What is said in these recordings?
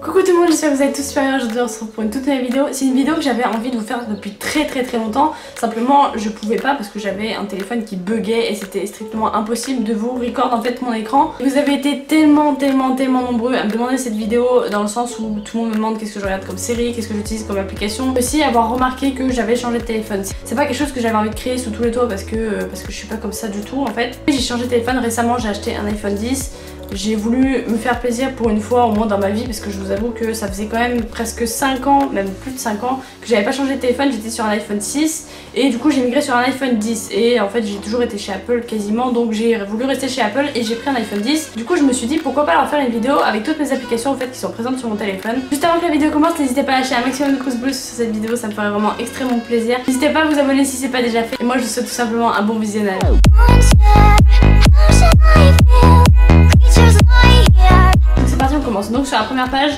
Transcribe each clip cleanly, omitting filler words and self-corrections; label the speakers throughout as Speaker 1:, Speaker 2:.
Speaker 1: Coucou tout le monde, j'espère que vous allez tous super bien. Aujourd'hui on se retrouve pour une toute nouvelle vidéo. C'est une vidéo que j'avais envie de vous faire depuis très longtemps. Simplement je pouvais pas parce que j'avais un téléphone qui buguait et c'était strictement impossible de vous record en fait mon écran. Vous avez été tellement nombreux à me demander cette vidéo, dans le sens où tout le monde me demande qu'est-ce que je regarde comme série, qu'est-ce que j'utilise comme application. Aussi avoir remarqué que j'avais changé de téléphone. C'est pas quelque chose que j'avais envie de créer sous tous les toits parce que je suis pas comme ça du tout en fait. J'ai changé de téléphone récemment, j'ai acheté un iPhone 10. J'ai voulu me faire plaisir pour une fois au moins dans ma vie parce que je vous avoue que ça faisait quand même presque 5 ans, même plus de 5 ans que j'avais pas changé de téléphone. J'étais sur un iPhone 6 et du coup j'ai migré sur un iPhone 10 et en fait j'ai toujours été chez Apple quasiment, donc j'ai voulu rester chez Apple et j'ai pris un iPhone 10. Du coup je me suis dit pourquoi pas leur faire une vidéo avec toutes mes applications en fait qui sont présentes sur mon téléphone. Juste avant que la vidéo commence, n'hésitez pas à lâcher un maximum de pouces bleus sur cette vidéo, ça me ferait vraiment extrêmement plaisir. N'hésitez pas à vous abonner si c'est pas déjà fait et moi je vous souhaite tout simplement un bon visionnage. C'est parti, on commence. Donc sur la première page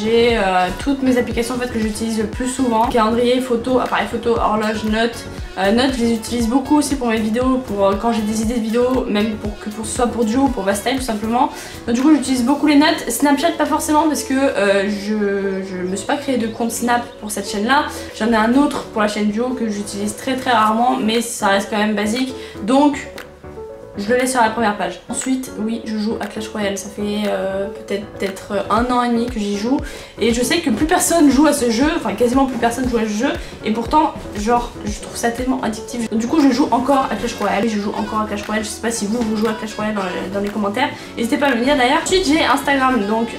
Speaker 1: j'ai toutes mes applications en fait que j'utilise le plus souvent. Calendrier, photo, appareil photo, horloge, notes. Notes je les utilise beaucoup aussi pour mes vidéos, pour quand j'ai des idées de vidéos, même que ce soit pour Duo ou pour Vastyle tout simplement. Donc du coup j'utilise beaucoup les notes. Snapchat pas forcément parce que je me suis pas créé de compte Snap pour cette chaîne là. J'en ai un autre pour la chaîne Duo que j'utilise très rarement, mais ça reste quand même basique. Donc je le laisse sur la première page. Ensuite, oui, je joue à Clash Royale. Ça fait peut-être 1 an et demi que j'y joue. Et je sais que plus personne joue à ce jeu. Enfin, quasiment plus personne joue à ce jeu. Et pourtant, genre, je trouve ça tellement addictif. Donc, du coup, je joue encore à Clash Royale. Je joue encore à Clash Royale. Je sais pas si vous jouez à Clash Royale dans les commentaires. N'hésitez pas à me le dire d'ailleurs. Ensuite, j'ai Instagram. Donc,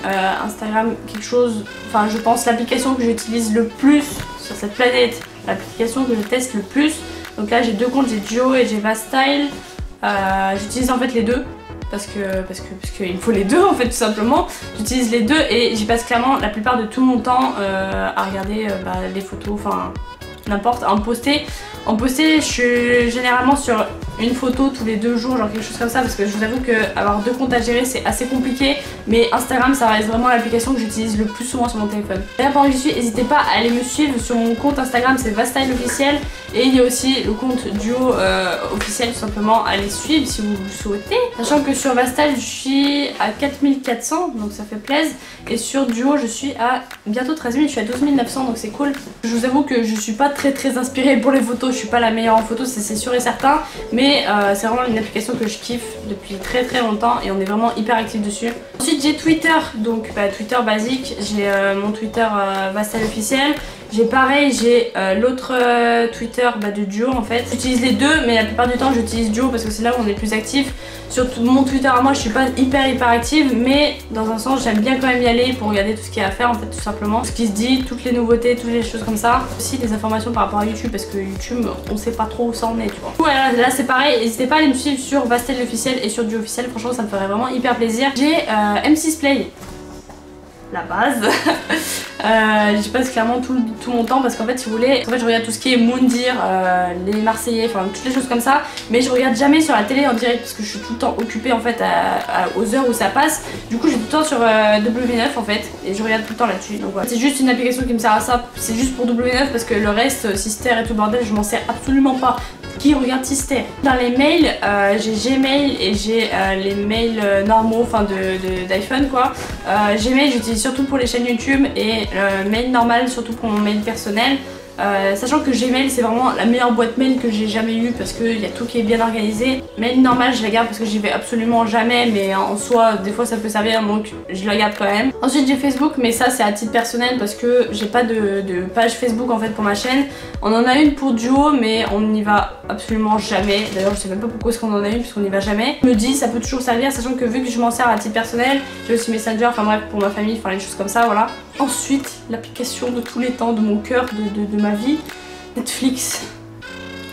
Speaker 1: Instagram, quelque chose... Enfin, je pense l'application que j'utilise le plus sur cette planète. L'application que je teste le plus. Donc là, j'ai 2 comptes. J'ai Duo et j'ai Vastyle. J'utilise en fait les deux parce qu'il me faut les deux en fait tout simplement. J'utilise les deux et j'y passe clairement la plupart de tout mon temps à regarder les photos, enfin n'importe, à en poster. En poster, je suis généralement sur une photo tous les 2 jours, genre quelque chose comme ça, parce que je vous avoue que avoir 2 comptes à gérer c'est assez compliqué, mais Instagram ça reste vraiment l'application que j'utilise le plus souvent sur mon téléphone. D'ailleurs pendant que j'y suis, n'hésitez pas à aller me suivre sur mon compte Instagram, c'est Vastyle officiel, et il y a aussi le compte Duo officiel tout simplement, à les suivre si vous le souhaitez. Sachant que sur Vastyle je suis à 4400, donc ça fait plaisir, et sur Duo je suis à bientôt 13 000, je suis à 12 900, donc c'est cool. Je vous avoue que je suis pas très inspirée pour les photos, je suis pas la meilleure en photo, c'est sûr et certain, mais c'est vraiment une application que je kiffe depuis très longtemps et on est vraiment hyper actifs dessus. Ensuite j'ai Twitter, donc Twitter basique, j'ai mon Twitter Vastyle officiel. J'ai pareil, j'ai l'autre Twitter de Duo en fait. J'utilise les deux, mais la plupart du temps j'utilise Duo parce que c'est là où on est plus actif. Sur mon Twitter à moi, je suis pas hyper active, mais dans un sens j'aime bien quand même y aller pour regarder tout ce qu'il y a à faire en fait, tout simplement. Ce qui se dit, toutes les nouveautés, toutes les choses comme ça. Aussi des informations par rapport à YouTube parce que YouTube, on sait pas trop où ça en est, tu vois. Voilà, là c'est pareil, n'hésitez pas à aller me suivre sur Vastyle officiel et sur Duo officiel, franchement ça me ferait vraiment hyper plaisir. J'ai M6 Play, la base. J'y passe clairement tout mon temps parce qu'en fait si vous voulez, en fait je regarde tout ce qui est Moundir, les Marseillais, enfin toutes les choses comme ça, mais je regarde jamais sur la télé en direct parce que je suis tout le temps occupée en fait aux heures où ça passe. Du coup j'ai tout le temps sur W9 en fait et je regarde tout le temps là-dessus, donc voilà. C'est juste une application qui me sert à ça, c'est juste pour W9 parce que le reste, Sister et tout bordel, je m'en sers absolument pas. Qui regarde Sister? Dans les mails, j'ai Gmail et j'ai les mails normaux, enfin d'iPhone quoi. Gmail j'utilise surtout pour les chaînes YouTube et mail normal surtout pour mon mail personnel. Sachant que Gmail c'est vraiment la meilleure boîte mail que j'ai jamais eue parce qu'il y a tout qui est bien organisé. Mail normal je la garde parce que j'y vais absolument jamais, mais en soi des fois ça peut servir donc je la garde quand même. Ensuite j'ai Facebook, mais ça c'est à titre personnel parce que j'ai pas de page Facebook en fait pour ma chaîne. On en a une pour Duo mais on n'y va absolument jamais. D'ailleurs je sais même pas pourquoi est-ce qu'on en a une puisqu'on n'y va jamais. Je me dis ça peut toujours servir, sachant que vu que je m'en sers à titre personnel, j'ai aussi Messenger, enfin bref pour ma famille, enfin les choses comme ça, voilà. Ensuite l'application de tous les temps, de mon cœur, de ma vie, Netflix.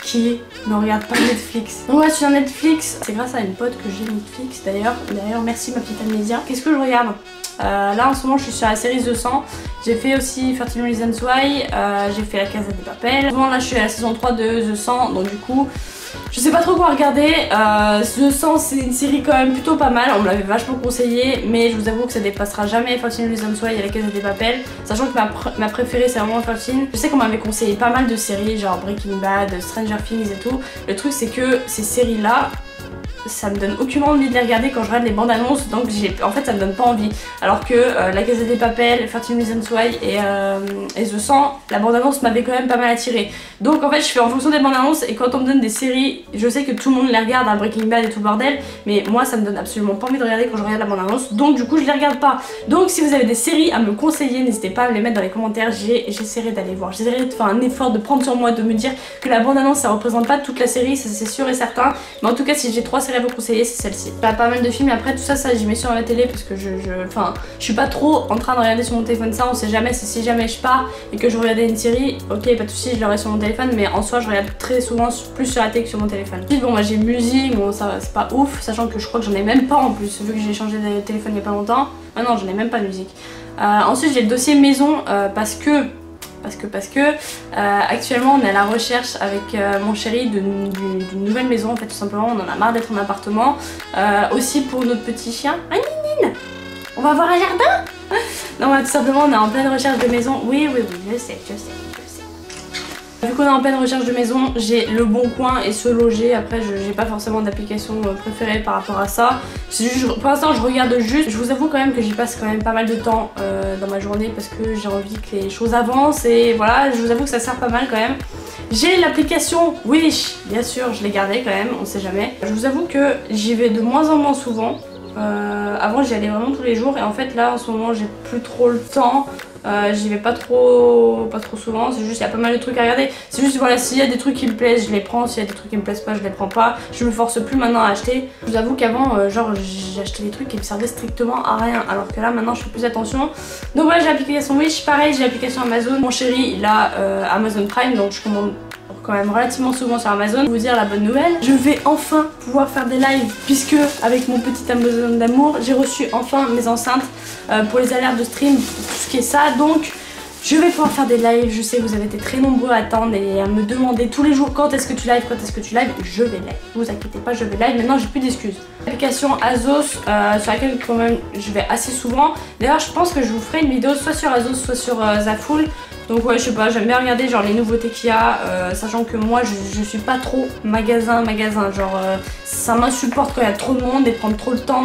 Speaker 1: Qui ne regarde pas Netflix? Donc ouais, sur Netflix, c'est grâce à une pote que j'ai Netflix d'ailleurs. D'ailleurs merci ma petite Amnésia. Qu'est-ce que je regarde? Là en ce moment je suis sur la série The 100. J'ai fait aussi 13 Reasons Why, j'ai fait La Casa de Papel. Souvent là je suis à la saison 3 de The 100, donc du coup je sais pas trop quoi regarder. The 100 c'est une série quand même plutôt pas mal, on me l'avait vachement conseillé, mais je vous avoue que ça dépassera jamais 13 Reasons Why et La Casa de Papel, sachant que ma préférée c'est vraiment 13. Je sais qu'on m'avait conseillé pas mal de séries genre Breaking Bad, Stranger Things et tout. Le truc c'est que ces séries là, ça me donne aucunement envie de les regarder quand je regarde les bandes annonces, donc en fait ça me donne pas envie. Alors que La Casa des Papel, 13 Reasons Why et The 100, la bande annonce m'avait quand même pas mal attiré. Donc en fait je fais en fonction des bandes annonces, et quand on me donne des séries, je sais que tout le monde les regarde, hein, Breaking Bad et tout le bordel, mais moi ça me donne absolument pas envie de regarder quand je regarde la bande annonce, donc du coup je les regarde pas. Donc si vous avez des séries à me conseiller, n'hésitez pas à me les mettre dans les commentaires, j'essaierai d'aller voir, j'essaierai de faire un effort, de prendre sur moi, de me dire que la bande annonce ça représente pas toute la série, ça c'est sûr et certain, mais en tout cas si j'ai 3 séries à vous conseiller, c'est celle-ci. Pas mal de films, et après tout ça j'y mets sur ma télé parce que je suis pas trop en train de regarder sur mon téléphone ça, on sait jamais, si jamais je pars et que je regardais une série, ok pas de soucis, je l'aurai sur mon téléphone, mais en soi je regarde très souvent plus sur la télé que sur mon téléphone. Puis bon moi j'ai musique, bon ça c'est pas ouf, sachant que je crois que j'en ai même pas en plus, vu que j'ai changé de téléphone il y a pas longtemps. Ah non j'en ai même pas de musique. Ensuite j'ai le dossier maison parce que actuellement on est à la recherche avec mon chéri d'une nouvelle maison en fait, tout simplement on en a marre d'être en appartement. Aussi pour notre petit chien, ah Ninine, on va avoir un jardin. Non tout simplement on est en pleine recherche de maison, oui je sais. Vu qu'on est en pleine recherche de maison, j'ai Le Bon Coin et Se Loger. Après j'ai pas forcément d'application préférée par rapport à ça. Juste, pour l'instant je regarde juste. Je vous avoue quand même que j'y passe quand même pas mal de temps dans ma journée parce que j'ai envie que les choses avancent, et voilà, je vous avoue que ça sert pas mal quand même. J'ai l'application Wish, bien sûr je l'ai gardée quand même, on sait jamais. Je vous avoue que j'y vais de moins en moins souvent. Avant j'y allais vraiment tous les jours, et en fait là en ce moment j'ai plus trop le temps. J'y vais pas trop souvent, c'est juste il y a pas mal de trucs à regarder. C'est juste voilà, s'il y a des trucs qui me plaisent je les prends, s'il y a des trucs qui me plaisent pas je les prends pas. Je me force plus maintenant à acheter. Je vous avoue qu'avant genre j'ai acheté des trucs qui me servaient strictement à rien, alors que là maintenant je fais plus attention. Donc voilà, j'ai l'application Wish, pareil j'ai l'application Amazon. Mon chéri il a Amazon Prime, donc je commande quand même relativement souvent sur Amazon. Pour vous dire la bonne nouvelle, je vais enfin pouvoir faire des lives, puisque avec mon petit Amazon d'amour j'ai reçu enfin mes enceintes pour les alertes de stream, tout ce qui est ça, donc je vais pouvoir faire des lives. Je sais que vous avez été très nombreux à attendre et à me demander tous les jours quand est-ce que tu live, je vais live, vous inquiétez pas, je vais live, maintenant j'ai plus d'excuses. L'application Azos sur laquelle quand même je vais assez souvent, d'ailleurs je pense que je vous ferai une vidéo soit sur Azos soit sur Zaful. Donc ouais, je sais pas, j'aime bien regarder genre les nouveautés qu'il y a, sachant que moi je suis pas trop magasin, genre ça m'insupporte quand il y a trop de monde et prendre trop le temps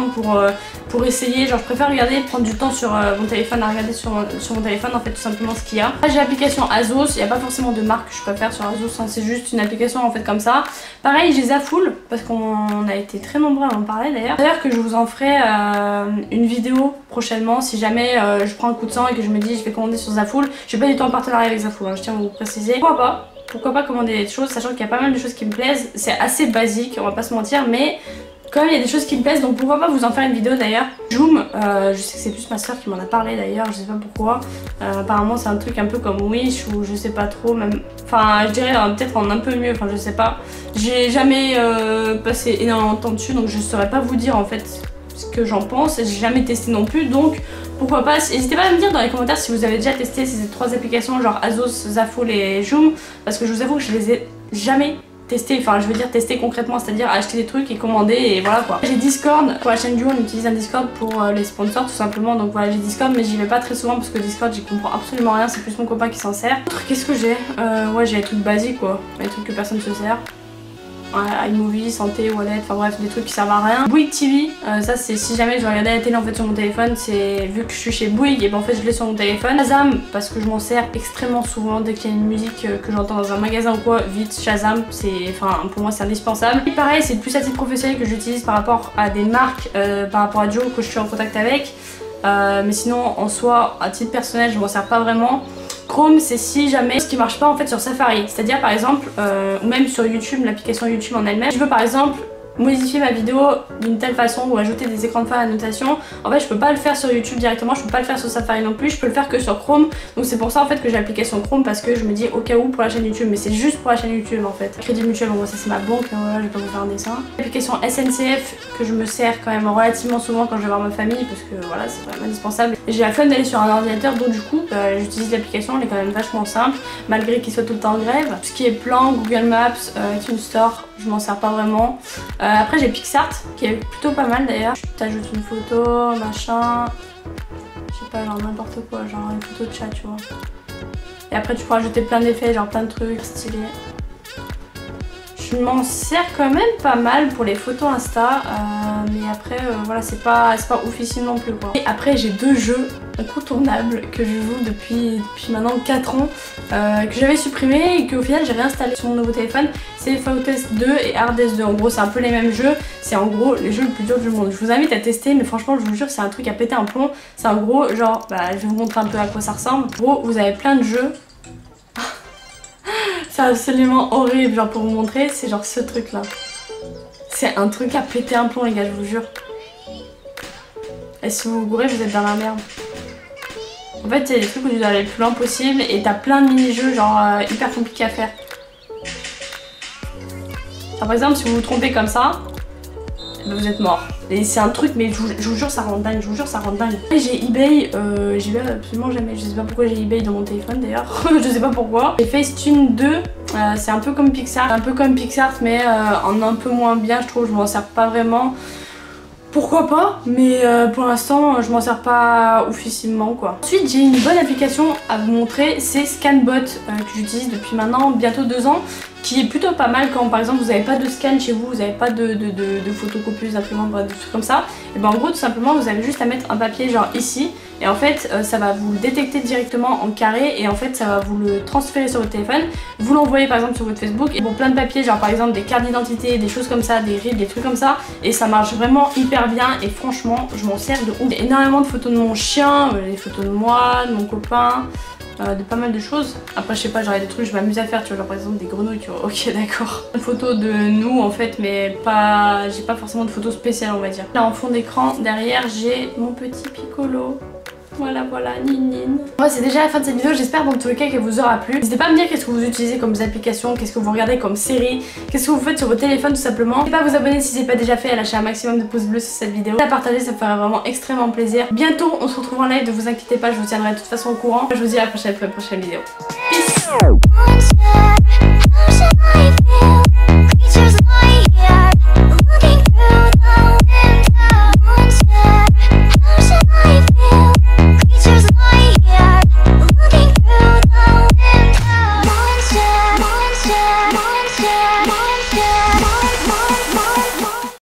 Speaker 1: pour essayer. Genre je préfère regarder, prendre du temps sur mon téléphone à regarder sur mon téléphone en fait tout simplement ce qu'il y a. Là j'ai l'application Azos, il n'y a pas forcément de marque que je préfère sur Azos, hein, c'est juste une application en fait comme ça. Pareil j'ai Zaful, parce qu'on a été très nombreux à en parler d'ailleurs. D'ailleurs que je vous en ferai une vidéo prochainement si jamais je prends un coup de sang et que je me dis je vais commander sur Zaful. Je vais pas du tout en partenariat avec Zaful, hein, je tiens à vous préciser. Pourquoi pas commander des choses, sachant qu'il y a pas mal de choses qui me plaisent. C'est assez basique, on va pas se mentir, mais quand même il y a des choses qui me plaisent, donc pourquoi pas vous en faire une vidéo d'ailleurs. Joom, je sais que c'est plus ma soeur qui m'en a parlé d'ailleurs, je sais pas pourquoi. Apparemment c'est un truc un peu comme Wish ou je sais pas trop, même. Enfin je dirais peut-être en un peu mieux, enfin je sais pas. J'ai jamais passé énormément de temps dessus, donc je saurais pas vous dire en fait ce que j'en pense, j'ai jamais testé non plus, donc pourquoi pas. N'hésitez pas à me dire dans les commentaires si vous avez déjà testé ces 3 applications genre Azos, Zaful et Joom, parce que je vous avoue que je les ai jamais testé, enfin je veux dire tester concrètement, c'est-à-dire acheter des trucs et commander et voilà quoi. J'ai Discord, pour la chaîne du on utilise un Discord pour les sponsors tout simplement, donc voilà j'ai Discord, mais j'y vais pas très souvent parce que Discord j'y comprends absolument rien, c'est plus mon copain qui s'en sert. Qu'est-ce que j'ai ouais j'ai des trucs basiques quoi, des trucs que personne se sert. iMovie, santé, wallet, enfin bref des trucs qui servent à rien. Bouygues TV, ça c'est si jamais je veux regarder la télé en fait sur mon téléphone, c'est vu que je suis chez Bouygues et ben en fait je l'ai sur mon téléphone. Shazam, parce que je m'en sers extrêmement souvent dès qu'il y a une musique que j'entends dans un magasin ou quoi, vite Shazam, c'est enfin pour moi c'est indispensable. Et pareil c'est plus à titre professionnel que j'utilise par rapport à des marques, par rapport à Joe que je suis en contact avec, mais sinon en soi à titre personnel je m'en sers pas vraiment. Chrome c'est si jamais ce qui marche pas en fait sur Safari, c'est-à-dire par exemple ou même sur YouTube, l'application YouTube en elle-même, je veux par exemple modifier ma vidéo d'une telle façon ou ajouter des écrans de fin à annotation, en fait je peux pas le faire sur YouTube directement, je peux pas le faire sur Safari non plus, je peux le faire que sur Chrome, donc c'est pour ça en fait que j'ai l'application Chrome, parce que je me dis au cas où pour la chaîne YouTube, mais c'est juste pour la chaîne YouTube en fait. Crédit Mutuel, bon ça c'est ma banque, voilà je vais pas vous faire un dessin. L'application SNCF que je me sers quand même relativement souvent quand je vais voir ma famille, parce que voilà c'est vraiment indispensable. J'ai la flemme d'aller sur un ordinateur, donc du coup j'utilise l'application, elle est quand même vachement simple, malgré qu'il soit tout le temps en grève. Tout ce qui est plan, Google Maps, iTunes Store, je m'en sers pas vraiment. Après j'ai PixArt qui est plutôt pas mal d'ailleurs. Tu t'ajoutes une photo, machin, je sais pas, genre n'importe quoi, genre une photo de chat tu vois. Et après tu pourras ajouter plein d'effets, genre plein de trucs stylés. Je je m'en sers quand même pas mal pour les photos Insta, mais après voilà, c'est pas oufissime non plus quoi. Et après j'ai 2 jeux incontournables que je joue depuis maintenant 4 ans, que j'avais supprimé et qu'au final j'ai réinstallé sur mon nouveau téléphone. C'est Fautest 2 et Hardest 2. En gros c'est un peu les mêmes jeux, c'est en gros les jeux les plus durs du monde. Je vous invite à tester, mais franchement je vous jure c'est un truc à péter un plomb. C'est en gros genre, je vais vous montrer un peu à quoi ça ressemble. En gros vous avez plein de jeux. C'est absolument horrible, genre pour vous montrer, c'est genre ce truc là. C'est un truc à péter un plomb les gars, je vous jure. Et si vous vous gourez, vous êtes dans la merde. En fait, c'est des trucs où tu dois aller le plus loin possible et t'as plein de mini-jeux genre hyper compliqués à faire. Alors, par exemple, si vous vous trompez comme ça, vous êtes mort. Et c'est un truc, mais je vous jure, ça rend dingue, je vous jure, ça rend dingue. Et j'ai eBay, j'y vais absolument jamais, je sais pas pourquoi j'ai eBay dans mon téléphone d'ailleurs, je sais pas pourquoi. J'ai Facetune 2, c'est un peu comme PixArt, mais en un peu moins bien, je trouve, je m'en sers pas vraiment. Pourquoi pas, mais pour l'instant je m'en sers pas oufissimement quoi. Ensuite j'ai une bonne application à vous montrer, c'est Scanbot que j'utilise depuis maintenant bientôt 2 ans, qui est plutôt pas mal quand par exemple vous n'avez pas de scan chez vous, vous n'avez pas de photocopieuse, d'imprimante, bref, des trucs comme ça. Et ben en gros tout simplement vous avez juste à mettre un papier genre ici et en fait ça va vous le détecter directement en carré et en fait ça va vous le transférer sur votre téléphone, vous l'envoyez par exemple sur votre Facebook et bon plein de papiers genre par exemple des cartes d'identité, des choses comme ça, des RIB, des trucs comme ça et ça marche vraiment hyper bien et franchement je m'en sers de ouf. J'ai énormément de photos de mon chien, des photos de moi, de mon copain, de pas mal de choses. Après je sais pas, j'aurais des trucs je m'amuse à faire, tu vois, genre par exemple des grenouilles, tu vois, ok d'accord. Une photo de nous en fait, mais pas, j'ai pas forcément de photos spéciales on va dire. Là en fond d'écran, derrière j'ai mon petit Piccolo. Voilà, nine. Moi c'est déjà la fin de cette vidéo, j'espère dans tous les cas qu'elle vous aura plu. N'hésitez pas à me dire qu'est-ce que vous utilisez comme applications, qu'est-ce que vous regardez comme série, qu'est-ce que vous faites sur votre téléphone tout simplement. N'hésitez pas à vous abonner si ce n'est pas déjà fait, à lâcher un maximum de pouces bleus sur cette vidéo. À partager, ça me ferait vraiment extrêmement plaisir. Bientôt on se retrouve en live, ne vous inquiétez pas, je vous tiendrai de toute façon au courant. Je vous dis à la prochaine pour une prochaine vidéo. Peace.